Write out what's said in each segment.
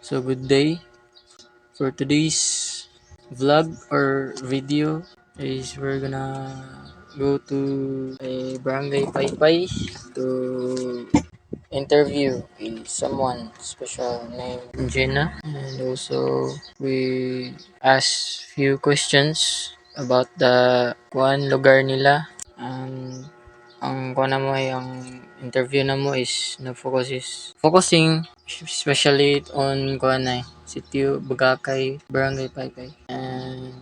So good day. For today's vlog or video is we're gonna go to a barangay Paypay to interview someone special named Jenna, and also we ask few questions about the kuan lugar nila. Ang kuan na mo ay ang interview na mo is focusing especially on kuan na Sitio Bagakay, Barangay Paypay, and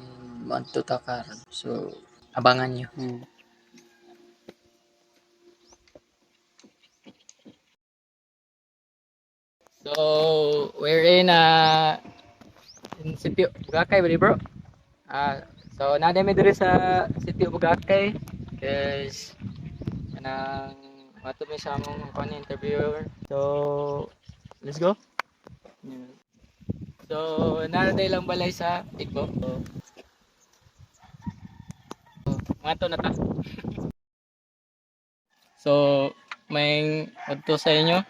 Manto Takaran. So abangan nyo. So we're in Sitio Bagakay, bro. So nadami diri sa Sitio Bagakay because kanang mato mi sa among kuan interviewer. So let's go. So naraday lang balay sa Igbo. So mato na ta. So may adto sa inyo.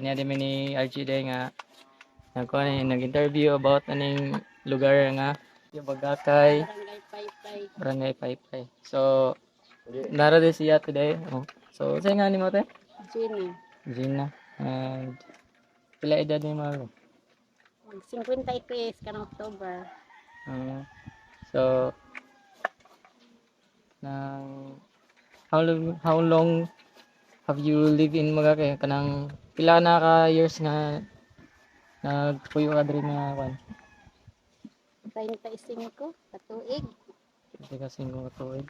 Niya din ni RG day nga nag-interview about aning lugar nga yung Bagakay, Barangay Paypay. So nara din siya today. So say nga ni mo te? Gina. And pila edad ni mo? 53 karong October. So nang how long have you lived in Bagakay? Kanang pila na ka years nga nagpuyo ka diri nga kwan? 35 katuig. Hindi kasi ko tuig.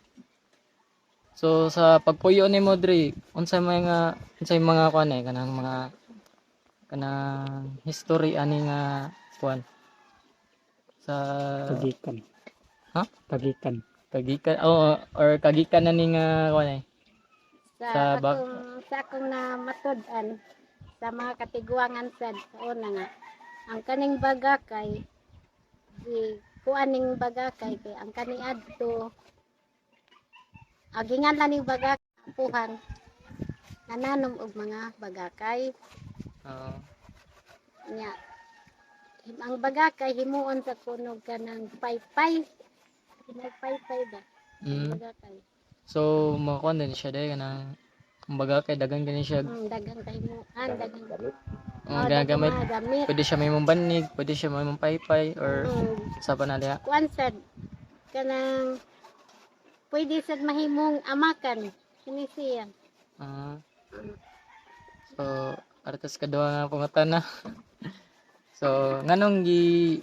So sa pagpuyo ni mo diri, unsay mga kwan kanang history ani nga kwan sa Kagikan. Ha? Kagikan. Kagikan or kagikan na ni nga kwan Sa akong na matud-an sa mga katiguangan sa una nga ang kaning Bagakay di kuaning Bagakay kay ang kaning adto agingan lang ning Bagakay apuhan nananom og mga Bagakay nya ang Bagakay himuon sa kunog kanang Paypay Paypay ba Bagakay. So makuan din siya day kanang Bagakay dagan gani siya dagang kahimuan dagang gagamit. Pwede siya may mong banig, pwede siya may mong paypay or sa pa na diha. Kuan sad kanang pwede sad mahimong amakan kini siya. So artes kadua nga pangutana. So nganong gi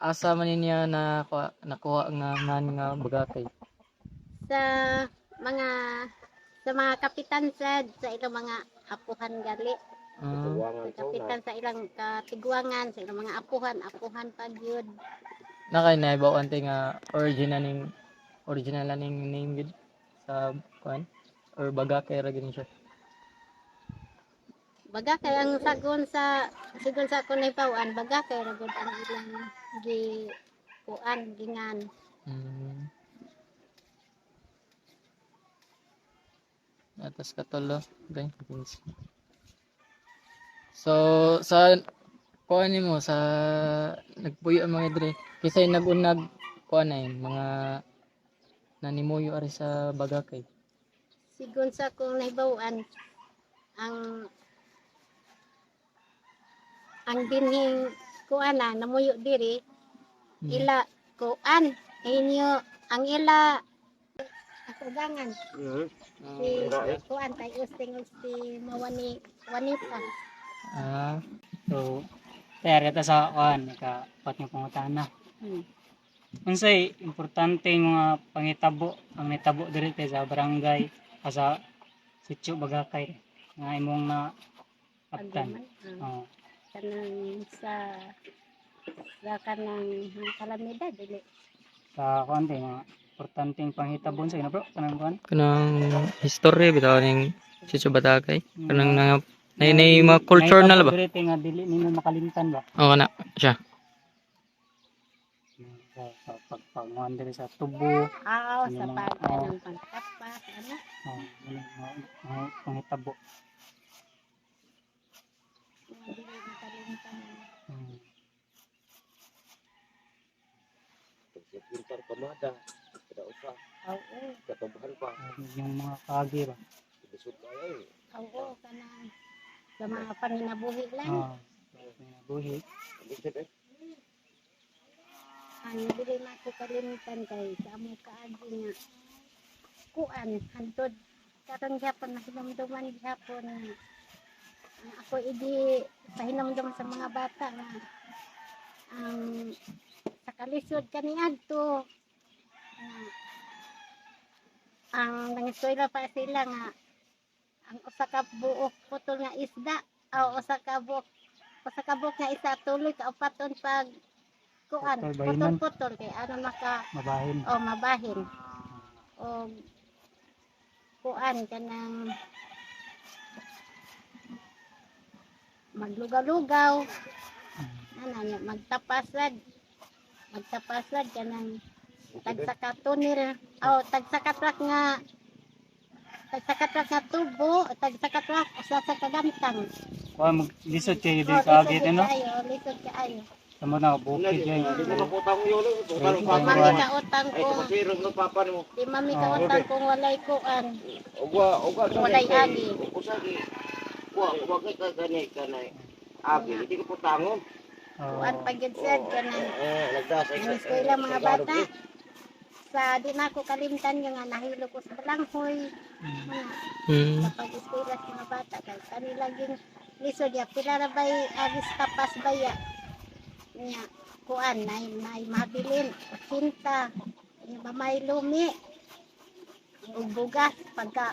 asa man niya na nakuha nga Bagakay? Sa mga kapitan sad sa ilang mga apuhan gali. Kapitan sa ilang katiguangan sa ilang mga apuhan pag yun. Nakay naibaw ante nga original ning name gid sa kuan or Bagakay ra gid siya. Bagakay ang sigon sa ako naibawan Bagakay ra gud ang ilang gingan. Atas katolo, okay. So sa kuan nimo sa nagpuyo ang mga diri kisay nagunag kuan ay mga nanimuyo ari sa Bagakay. Sigon sa akong nahibawan ang dinhing kuana namuyo diri ila kuan inyo ang ila asugangan si kuan tay usting si wanita So, tayari ta sa kuan ka pat nga pangutana. Unsay importante nga pangitabo ang nitabo diri sa barangay sa Sitio Bagakay nga imong na abtan. Kanang sa kanang kalamidad dili Sa kuan nga importanteng panghitabo sa ina bro kanang history bitaw ning Sitio Bagakay kanang nay mga culture na ba? Diri nga dili nimo makalimtan ba? Oo na siya. Sa pagpanguan diri sa tubo. sa pagkanang pangtapas Panghitabo. dili makalimtan Pintar kamada. Kada usa. Oo. Katubahan pa. Yung mga kagi ba? Bisod kayo. Oo, kanang sa mga panginabuhi lang. Oo. Buhi. Bisod eh. Ang dili na ko kalimitan kay sa among kaagi nga kuan hantod karon gyapon mahinumduman gyapon nga ako idi pahinumdum sa mga bata nga ang sa kalisod kaniadto ang nangiskwela pa sila nga ang usa ka buok putol nga isda o usa ka buok nga isa tuloy ka upaton pag kuan Putol, bahinon. putol kay ano maka Mabahin. mabahin o kuan kanang maglugaw-lugaw ana magtapasad kanang tagsakatunil tagsakatrak nga tubo tagsakatrak usa sa kagantang Kuha lisod kayo di kagi no? lisod kaayo Tamo na bukid yan. Di mo naputang mo yun. Parang mami papa. kautang Ay, ko tumasirong ng papa mo. di mami kautang kung walay kuan Uga. Walay agi. Usagi. Uga kay kanay. Abi, hindi ko putangon. kuan pagyud sad kanang Nagdas. ang eskwela mga bata sa di na ako kalimtan yung nga nahilo ko sa balanghoy kapag eskwela sa mga bata kay kanilaging lisod ya pila ra bay agis tapas baya niya kuan nay mabilin kinta may lumi ug bugas pagka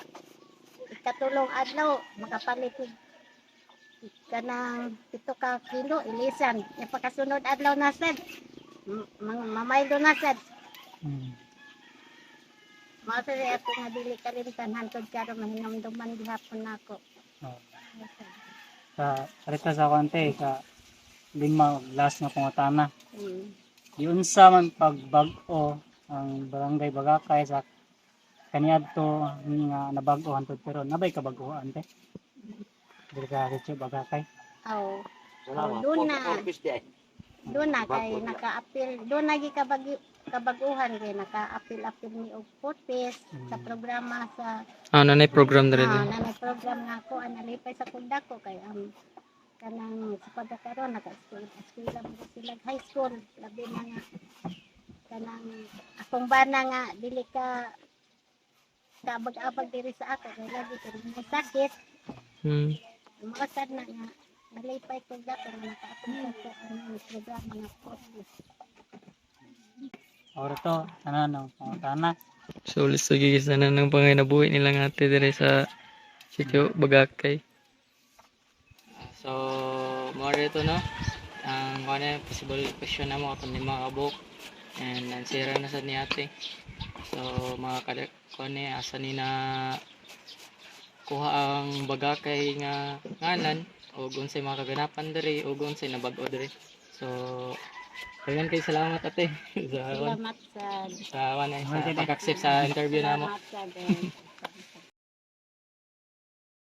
ikatulong adlaw makapalit kanang 7 ka kilo ilisan yung pagkasunod adlaw na sad mamaylo na sad mao sa ato nga dili kalimtan hantod karon mahinumduman gihapon nako Sa karita sa konti ka lima last nga pangutana. Yun sa man pagbag-o ang barangay Bagakay sa kaniadto nga nabag-o hantod pero nabay ka bag-oan te. Dili ka Richo Bagakay. aw Salamat. doon na kay naka-apil doon lagi kabaguhan kay naka-apil ni og purpose sa programa sa nanay program diri. nanay program nga ako analipay sa kundako kay kanang sa pagkakaroon naka-eskwela mo sila high school labi na nga kanang akong bana nga dili ka kabag-abag diri sa ako kay lagi ko may sakit umasad na nga nalipay ko dako nga naka-apil sa programa nga purpose. Oro to ano pangutana. So listo gigis na ng panginabuhi nila nga ate dire sa sitio Bagakay. So mo dito no ang kanya possible question na mo atong lima ka book and answer na sad ni ate. So mga kanya asa ni na kuha ang Bagakay nga ngalan o unsay mga kaganapan diri o unsay nabag-o diri. So daghang kay salamat ate Salamat sa sa pag-accept sa interview namo. salamat sa